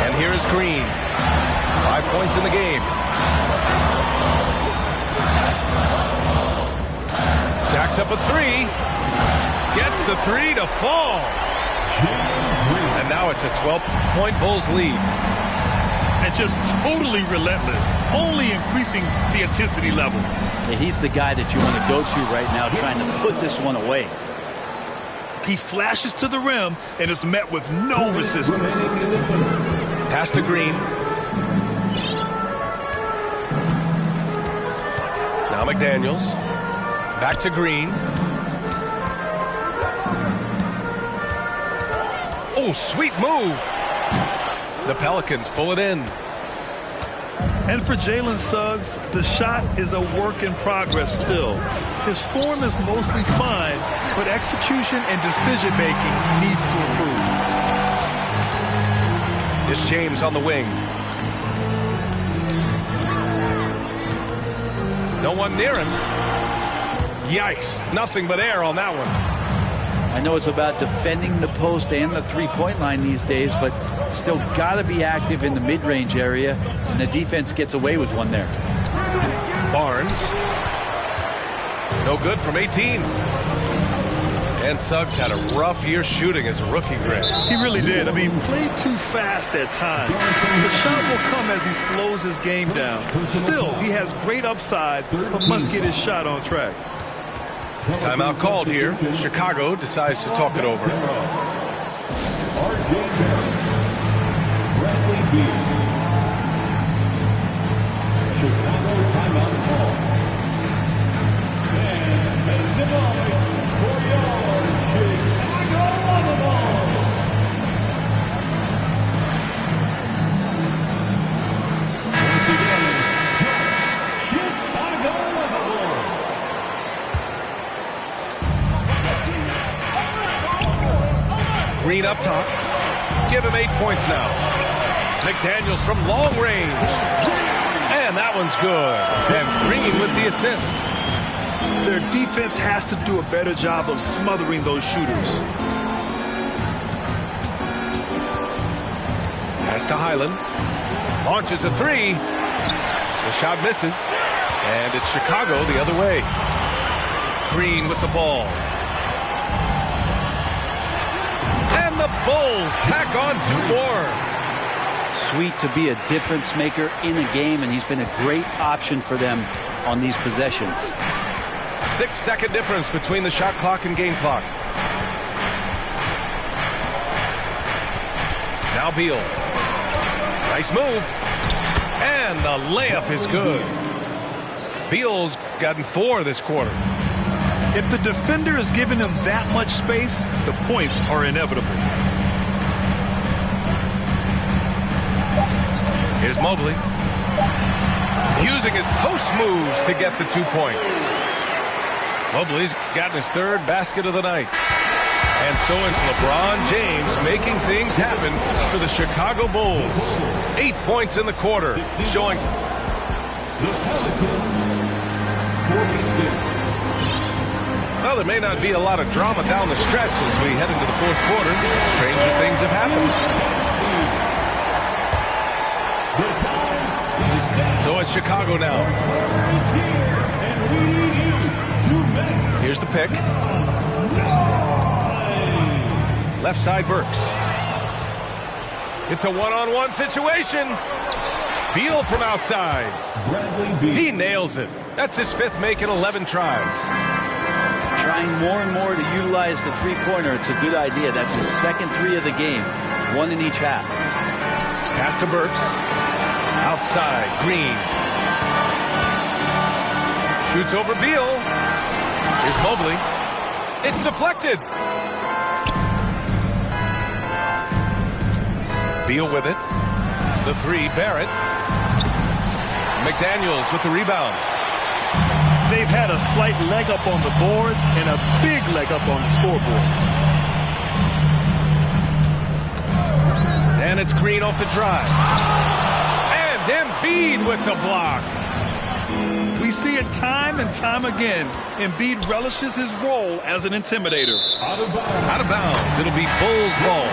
And here is Green. 5 points in the game. Jacks up a 3. Gets the 3 to fall. And now it's a 12-point Bulls lead. And just totally relentless, only increasing the intensity level. Yeah, he's the guy that you want to go to right now, trying to put this one away. He flashes to the rim and is met with no resistance. Pass to Green. Now McDaniels. Back to Green. Oh, sweet move. The Pelicans pull it in. And for Jalen Suggs, the shot is a work in progress still. His form is mostly fine, but execution and decision-making needs to improve. It's James on the wing. No one near him. Yikes, nothing but air on that one. I know it's about defending the post and the three-point line these days, but still got to be active in the mid-range area, and the defense gets away with one there. Barnes. No good from 18. And Suggs had a rough year shooting as a rookie, Greg. He really did. I mean, played too fast at times. The shot will come as he slows his game down. Still, he has great upside, but must get his shot on track. Timeout called here. Chicago decides to talk it over. Chicago timeout call. And makes the moment for your Chicago Bulls. Once again, Chicago Bulls. Green up top. Give him 8 points now. McDaniels from long range. And that one's good. And Green with the assist. Their defense has to do a better job of smothering those shooters. Pass to Highland. Launches a 3. The shot misses. And it's Chicago the other way. Green with the ball. And the Bulls tack on 2 more. Sweet to be a difference maker in a game, and he's been a great option for them on these possessions. 6-second difference between the shot clock and game clock. Now Beal. Nice move. And the layup is good. Beal's gotten 4 this quarter. If the defender is giving him that much space, the points are inevitable. Here's Mobley. Using his post moves to get the 2 points. Mobley's gotten his 3rd basket of the night. And so it's LeBron James making things happen for the Chicago Bulls. 8 points in the quarter, showing. The Pelicans, 46. Well, there may not be a lot of drama down the stretch as we head into the fourth quarter. Stranger things have happened. So it's Chicago now. Here's the pick. Left side Burks. It's a one-on-one situation. Beal from outside. He nails it. That's his fifth make in 11 tries. Trying more and more to utilize the three-pointer. It's a good idea. That's his second three of the game. One in each half. Pass to Burks. Outside, Green. Shoots over Beal. Here's Mobley. It's deflected. Beal with it. The three, Barrett. McDaniels with the rebound. They've had a slight leg up on the boards and a big leg up on the scoreboard. And it's Green off the drive. And Embiid with the block. We see it time and time again. Embiid relishes his role as an intimidator. Out of bounds. Out of bounds. It'll be Bulls ball.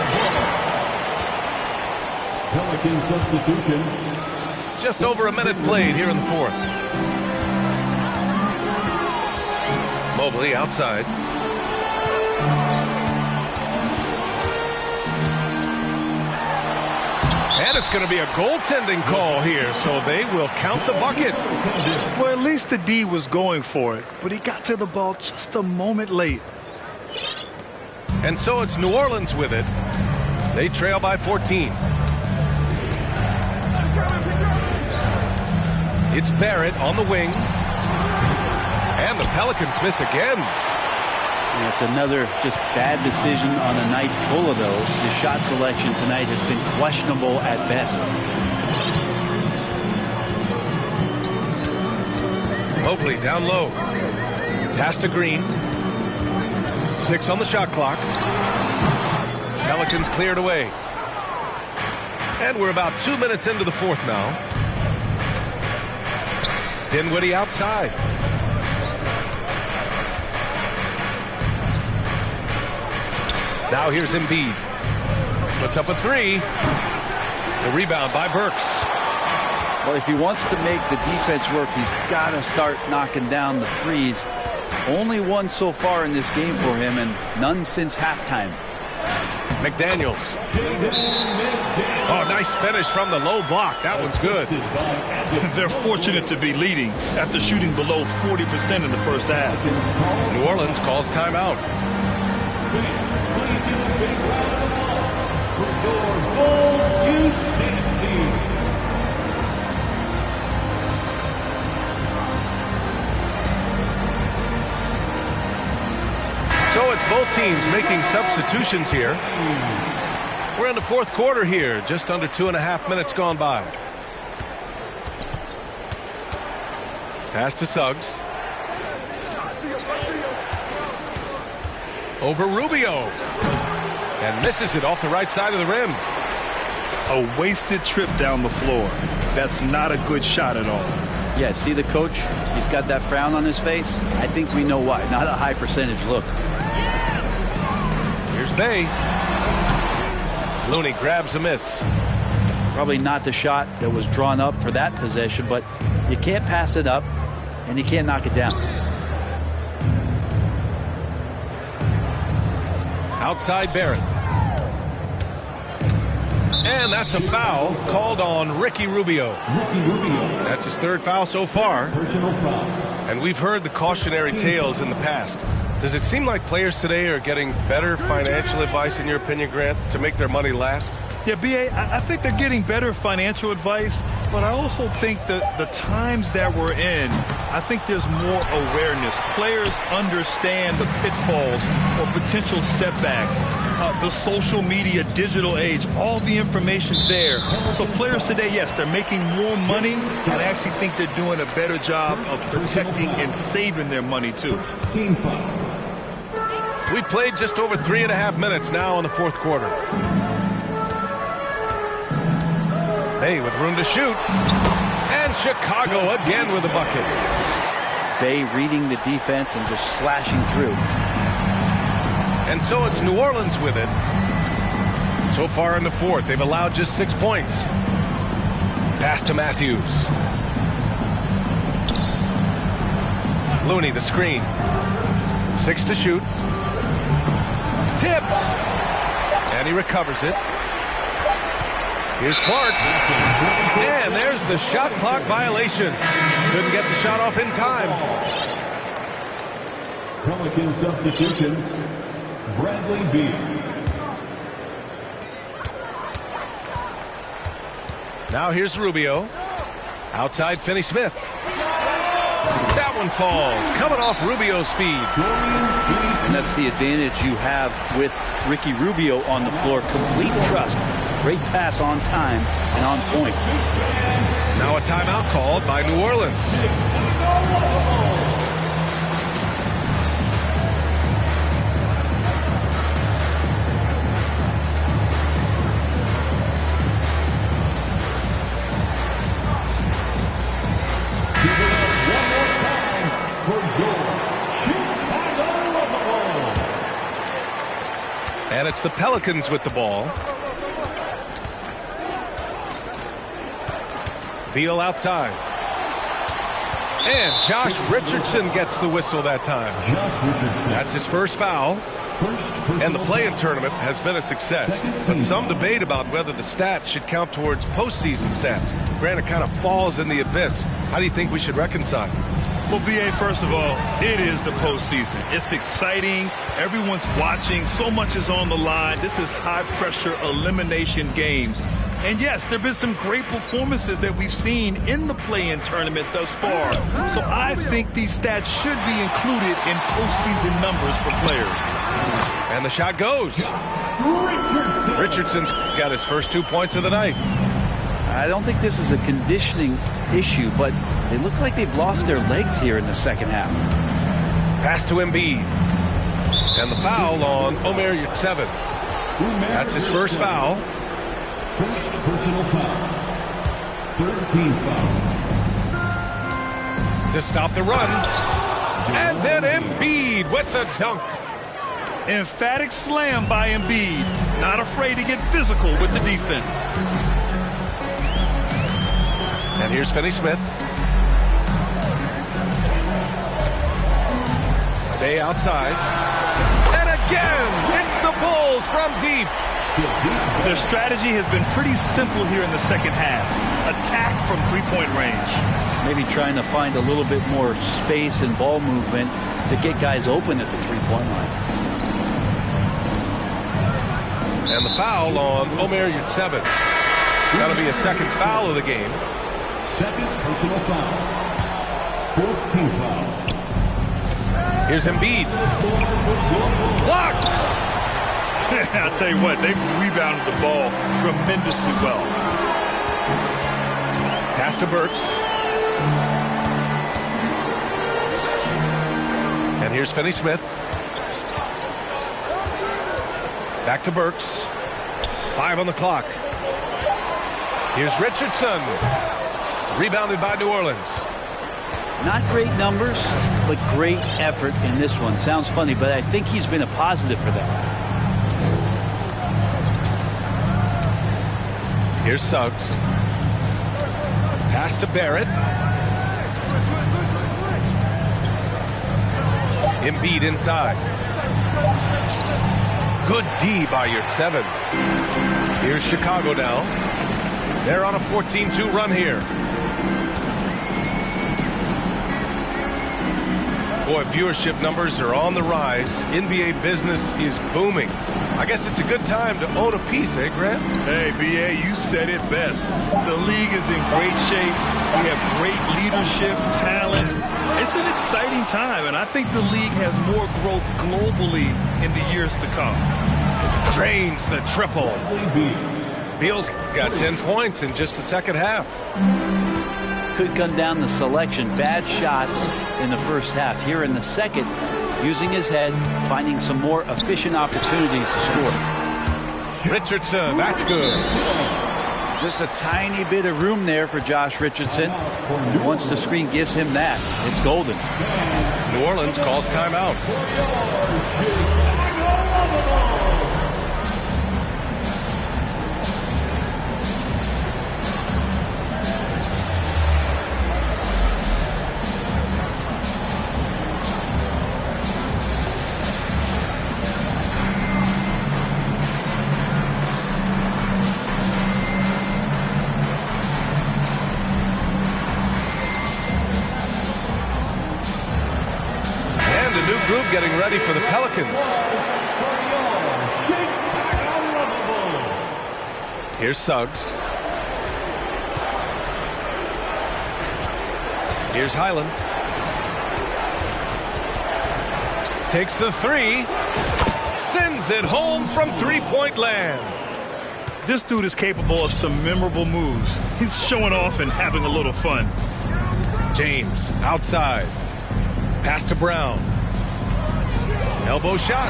Pelican substitution. Just over a minute played here in the fourth. Mobley outside. And it's going to be a goaltending call here, so they will count the bucket. Well, at least the D was going for it, but he got to the ball just a moment late. And so it's New Orleans with it. They trail by 14. It's Barrett on the wing. And the Pelicans miss again. Yeah, it's another just bad decision on a night full of those. His shot selection tonight has been questionable at best. Mobley down low. Pass to Green. 6 on the shot clock. Pelicans cleared away. And we're about 2 minutes into the fourth now. Dinwiddie outside. Now here's Embiid. Puts up a three. The rebound by Burks. Well, if he wants to make the defense work, he's got to start knocking down the threes. Only one so far in this game for him, and none since halftime. McDaniels. Oh, nice finish from the low block. That one's good. They're fortunate to be leading after shooting below 40% in the first half. New Orleans calls timeout. So it's both teams making substitutions here. We're in the fourth quarter here, just under 2.5 minutes gone by. Pass to Suggs. Over Rubio. And misses it off the right side of the rim. A wasted trip down the floor. That's not a good shot at all. Yeah, see the coach? He's got that frown on his face. I think we know why. Not a high percentage look. Here's Bay. Looney grabs a miss. Probably not the shot that was drawn up for that possession, but you can't pass it up, and you can't knock it down. Outside Barrett. And that's a foul called on Ricky Rubio. That's his third foul so far. Personal foul. And we've heard the cautionary tales in the past. Does it seem like players today are getting better financial advice, in your opinion, Grant, to make their money last? Yeah, B.A., I think they're getting better financial advice, but I also think that the times that we're in, I think there's more awareness. Players understand the pitfalls or potential setbacks. The social media, digital age, all the information's there. So players today, yes, they're making more money, and I actually think they're doing a better job of protecting and saving their money, too. Team foul. We played just over 3.5 minutes now in the fourth quarter. Bay with room to shoot. And Chicago again with a bucket. Bay reading the defense and just slashing through. And so it's New Orleans with it. So far in the fourth, they've allowed just 6 points. Pass to Matthews. Looney, the screen. 6 to shoot. Tipped. And he recovers it. Here's Clark. And there's the shot clock violation. Couldn't get the shot off in time. Pelican substitution, Bradley Beal. Now here's Rubio. Outside Finney-Smith. That one falls. Coming off Rubio's feed. And that's the advantage you have with Ricky Rubio on the floor. Complete trust. Great pass on time and on point. Now a timeout called by New Orleans. And it's the Pelicans with the ball. Beal outside. And Josh Richardson gets the whistle that time. That's his first foul. And the play-in tournament has been a success. But some debate about whether the stats should count towards postseason stats. Granted, it kind of falls in the abyss. How do you think we should reconcile? Well, B.A., first of all, it is the postseason. It's exciting. Everyone's watching. So much is on the line. This is high-pressure elimination games. And, yes, there have been some great performances that we've seen in the play-in tournament thus far. So I think these stats should be included in postseason numbers for players. And the shot goes. Richardson's got his first 2 points of the night. I don't think this is a conditioning issue, but they look like they've lost their legs here in the second half. Pass to Embiid. And the foul on Omer Yurtseven. That's his first foul. First personal foul. 13 foul. To stop the run. And then Embiid with the dunk. Emphatic slam by Embiid. Not afraid to get physical with the defense. And here's Finney-Smith. Bay outside. And again, it's the Bulls from deep. Their strategy has been pretty simple here in the second half. Attack from three-point range. Maybe trying to find a little bit more space and ball movement to get guys open at the three-point line. And the foul on Omer Yurtseven. That'll be a second foul of the game. Second personal foul. Fourth team foul. Here's Embiid. Blocked! I'll tell you what, they've rebounded the ball tremendously well. Pass to Burks. And here's Finney-Smith. Back to Burks. 5 on the clock. Here's Richardson. Rebounded by New Orleans. Not great numbers, but great effort in this one. Sounds funny, but I think he's been a positive for them. Here's Suggs. Pass to Barrett. Embiid inside. Good D by Yurtseven. Here's Chicago now. They're on a 14-2 run here. Boy, viewership numbers are on the rise. NBA business is booming. I guess it's a good time to own a piece, eh, Grant? Hey, B.A., you said it best. The league is in great shape. We have great leadership, talent. It's an exciting time, and I think the league has more growth globally in the years to come. Drains the triple. Beal's got 10 points in just the second half. Could come down to selection. Bad shots in the first half. Here in the second, using his head, finding some more efficient opportunities to score. Richardson, that's good. Just a tiny bit of room there for Josh Richardson. Once the screen gives him that, it's golden. New Orleans calls timeout. Group getting ready for the Pelicans. Here's Suggs. Here's Highland. Takes the three. Sends it home from three-point land. This dude is capable of some memorable moves. He's showing off and having a little fun. James outside. Pass to Brown. Elbow shot.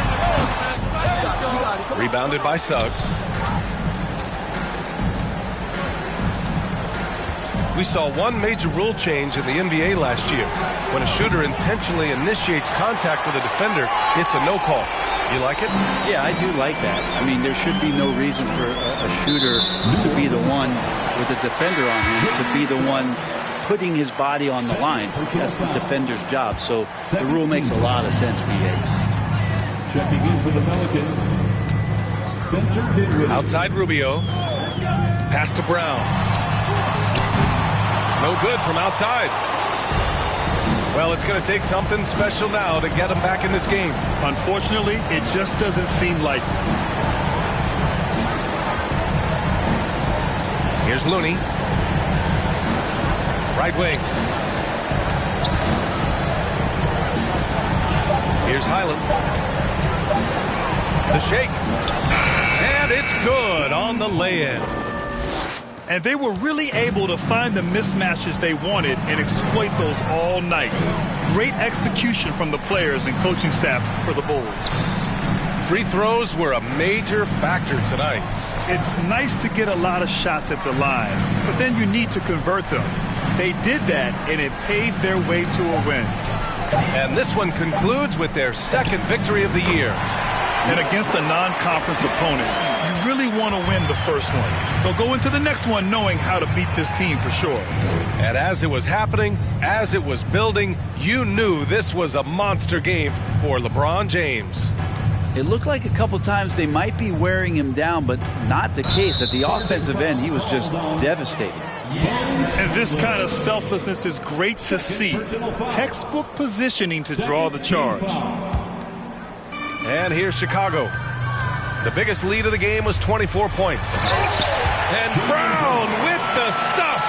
Rebounded by Suggs. We saw one major rule change in the NBA last year. When a shooter intentionally initiates contact with a defender, it's a no call. You like it? Yeah, I do like that. I mean, there should be no reason for a shooter to be the one with a defender on him, to be the one putting his body on the line. That's the defender's job. So the rule makes a lot of sense, B.A. Checking in for the Pelicans, Spencer Dinwiddie. Outside Rubio. Pass to Brown. No good from outside. Well, it's going to take something special now to get him back in this game. Unfortunately, it just doesn't seem like it. Here's Looney. Right wing. Here's Highland. The shake. And it's good on the lay-in. And they were really able to find the mismatches they wanted and exploit those all night. Great execution from the players and coaching staff for the Bulls. Free throws were a major factor tonight. It's nice to get a lot of shots at the line, but then you need to convert them. They did that, and it paved their way to a win. And this one concludes with their second victory of the year. And against a non-conference opponent, you really want to win the first one. They'll go into the next one knowing how to beat this team for sure. And as it was happening, as it was building, you knew this was a monster game for LeBron James. It looked like a couple times they might be wearing him down, but not the case. At the offensive end, he was just devastating. And this kind of selflessness is great to see. Textbook positioning to draw the charge. And here's Chicago. The biggest lead of the game was 24 points. And Brown with the stuff.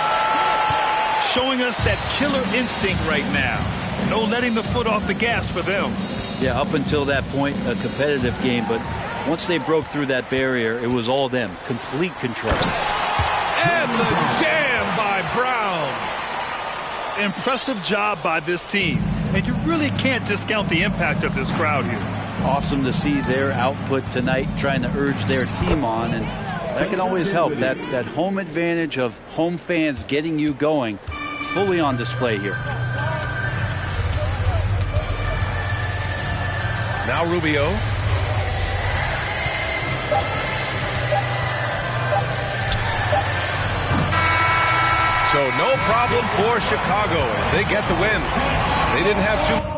Showing us that killer instinct right now. No letting the foot off the gas for them. Yeah, up until that point, a competitive game. But once they broke through that barrier, it was all them. Complete control. And the jam by Brown. Impressive job by this team. And you really can't discount the impact of this crowd here. Awesome to see their output tonight, trying to urge their team on, and that can always help. That home advantage of home fans getting you going, fully on display here. Now Rubio. So no problem for Chicago as they get the win. They didn't have too